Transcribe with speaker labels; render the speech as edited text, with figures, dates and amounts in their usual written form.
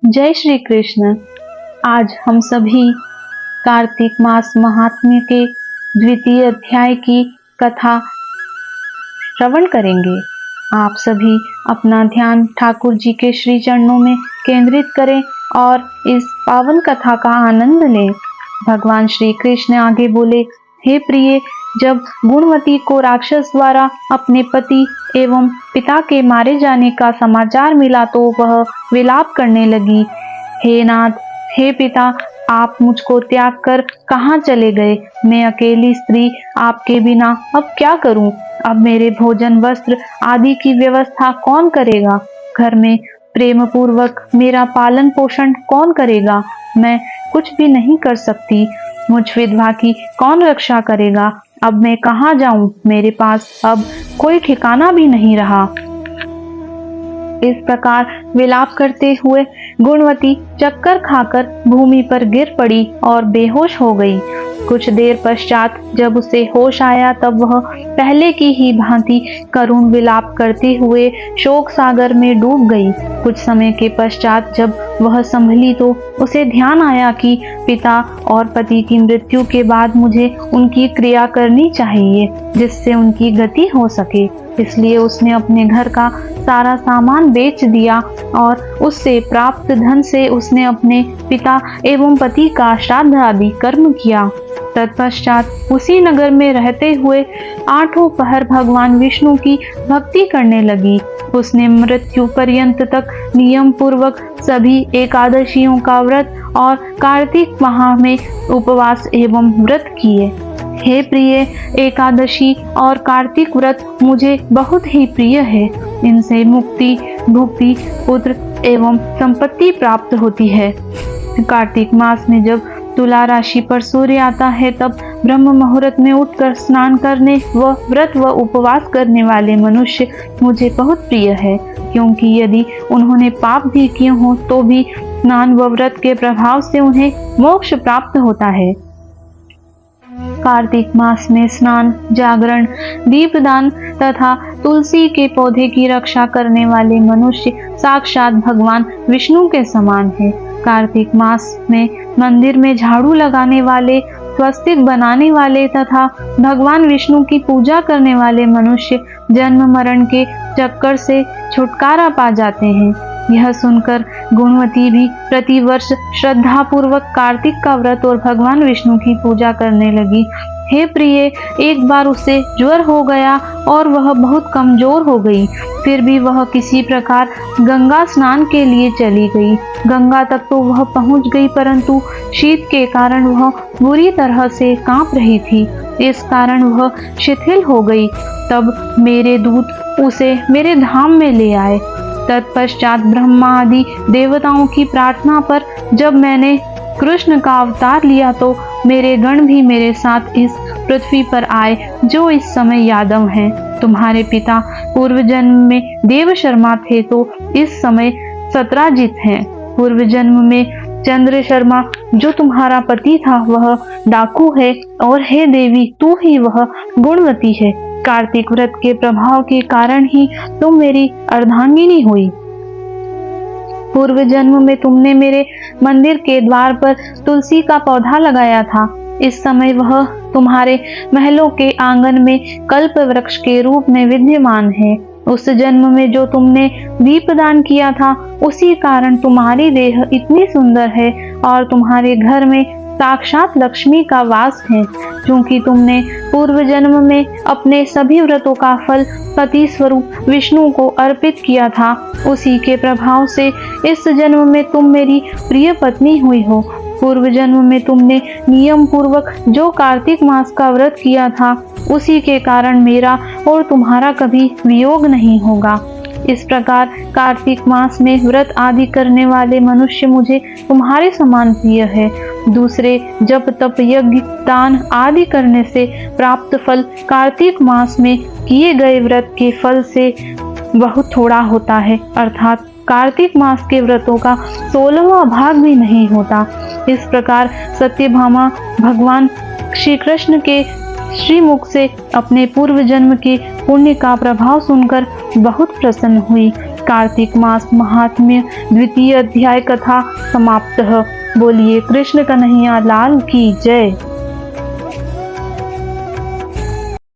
Speaker 1: जय श्री कृष्ण। आज हम सभी कार्तिक मास महात्म्य के द्वितीय अध्याय की कथा श्रवण करेंगे। आप सभी अपना ध्यान ठाकुर जी के श्री चरणों में केंद्रित करें और इस पावन कथा का आनंद लें। भगवान श्री कृष्ण आगे बोले, हे प्रिय, जब गुणवती को राक्षस द्वारा अपने पति एवं पिता के मारे जाने का समाचार मिला तो वह विलाप करने लगी। हे नाथ, हे पिता, आप मुझको त्याग कर कहाँ चले गए? मैं अकेली स्त्री आपके बिना अब क्या करूं? अब मेरे भोजन वस्त्र आदि की व्यवस्था कौन करेगा? घर में प्रेम पूर्वक मेरा पालन पोषण कौन करेगा? मैं कुछ भी नहीं कर सकती। मुझ विधवा की कौन रक्षा करेगा? अब मैं कहाँ जाऊं? मेरे पास अब कोई ठिकाना भी नहीं रहा। इस प्रकार विलाप करते हुए गुणवती चक्कर खाकर भूमि पर गिर पड़ी और बेहोश हो गई। कुछ देर पश्चात जब उसे होश आया तब वह पहले की ही भांति करुण विलाप करते हुए शोक सागर में डूब गई। कुछ समय के पश्चात जब वह संभली तो उसे ध्यान आया कि पिता और पति की मृत्यु के बाद मुझे उनकी क्रिया करनी चाहिए जिससे उनकी गति हो सके। इसलिए उसने अपने घर का सारा सामान बेच दिया और उससे प्राप्त धन से उसने अपने पिता एवं पति का श्राद्ध आदि कर्म किया। तत्पश्चात उसी नगर में रहते हुए 8 पहर भगवान विष्णु की भक्ति करने लगी। उसने मृत्यु पर्यंत तक नियम पूर्वक सभी एकादशियों का व्रत और कार्तिक माह में उपवास एवं व्रत किए। हे प्रिय, एकादशी और कार्तिक व्रत मुझे बहुत ही प्रिय है। इनसे मुक्ति, भुक्ति, पुत्र एवं संपत्ति प्राप्त होती है। कार्तिक मास में जब तुला राशि पर सूर्य आता है तब ब्रह्म मुहूर्त में उठकर स्नान करने व व्रत व उपवास करने वाले मनुष्य मुझे बहुत प्रिय है, क्योंकि यदि उन्होंने पाप भी किए हों तो भी स्नान व व्रत के प्रभाव से उन्हें मोक्ष प्राप्त होता है। कार्तिक मास में स्नान, जागरण, दीपदान तथा तुलसी के पौधे की रक्षा करने वाले मनुष्य साक्षात भगवान विष्णु के समान है। कार्तिक मास में मंदिर में झाड़ू लगाने वाले, स्वस्तिक बनाने वाले तथा भगवान विष्णु की पूजा करने वाले मनुष्य जन्म मरण के चक्कर से छुटकारा पा जाते हैं। यह सुनकर गुणवती भी प्रतिवर्ष श्रद्धा पूर्वक कार्तिक का व्रत और भगवान विष्णु की पूजा करने लगी। हे प्रिय, एक बार उसे ज्वर हो गया और वह बहुत कमजोर हो गई। फिर भी वह किसी प्रकार गंगा स्नान के लिए चली गई। गंगा तक तो वह पहुंच गई, परंतु शीत के कारण वह बुरी तरह से कांप रही थी। इस कारण वह शिथिल हो गई। तब मेरे दूत उसे मेरे धाम में ले आए। तत्पश्चात ब्रह्मा आदि देवताओं की प्रार्थना पर जब मैंने कृष्ण का अवतार लिया तो मेरे गण भी मेरे साथ इस पृथ्वी पर आए, जो इस समय यादव हैं। तुम्हारे पिता पूर्व जन्म में देव शर्मा थे तो इस समय सत्राजित हैं। पूर्व जन्म में चंद्र शर्मा जो तुम्हारा पति था वह डाकू है, और हे देवी, तू ही वह गुणवती है। कार्तिक व्रत के प्रभाव के कारण ही तुम मेरी अर्धांगिनी हुई। पूर्व जन्म में तुमने मेरे मंदिर के द्वार पर तुलसी का पौधा लगाया था। इस समय वह तुम्हारे महलों के आंगन में कल्प वृक्ष के रूप में विद्यमान है। उस जन्म में जो तुमने दीपदान किया था उसी कारण तुम्हारी देह इतनी सुंदर है और तुम्हारे घर में साक्षात लक्ष्मी का वास है। क्योंकि तुमने पूर्व जन्म में अपने सभी व्रतों का फल पति स्वरूप विष्णु को अर्पित किया था, उसी के प्रभाव से इस जन्म में तुम मेरी प्रिय पत्नी हुई हो। पूर्व जन्म में तुमने नियम पूर्वक जो कार्तिक मास का व्रत किया था उसी के कारण मेरा और तुम्हारा कभी वियोग नहीं होगा। इस प्रकार कार्तिक मास में व्रत आदि करने वाले मनुष्य मुझे तुम्हारे समान प्रिय है। दूसरे जप तप यज्ञ दान आदि करने से प्राप्त फल कार्तिक मास में किए गए व्रत के फल से बहुत थोड़ा होता है, अर्थात कार्तिक मास के व्रतों का 16वां भाग भी नहीं होता। इस प्रकार सत्यभामा भगवान श्री कृष्ण के श्रीमुख से अपने पूर्व जन्म के पुण्य का प्रभाव सुनकर बहुत प्रसन्न हुई कार्तिक मास महात्म्य द्वितीय अध्याय कथा समाप्त। बोलिए कृष्ण कन्हैया लाल की जय।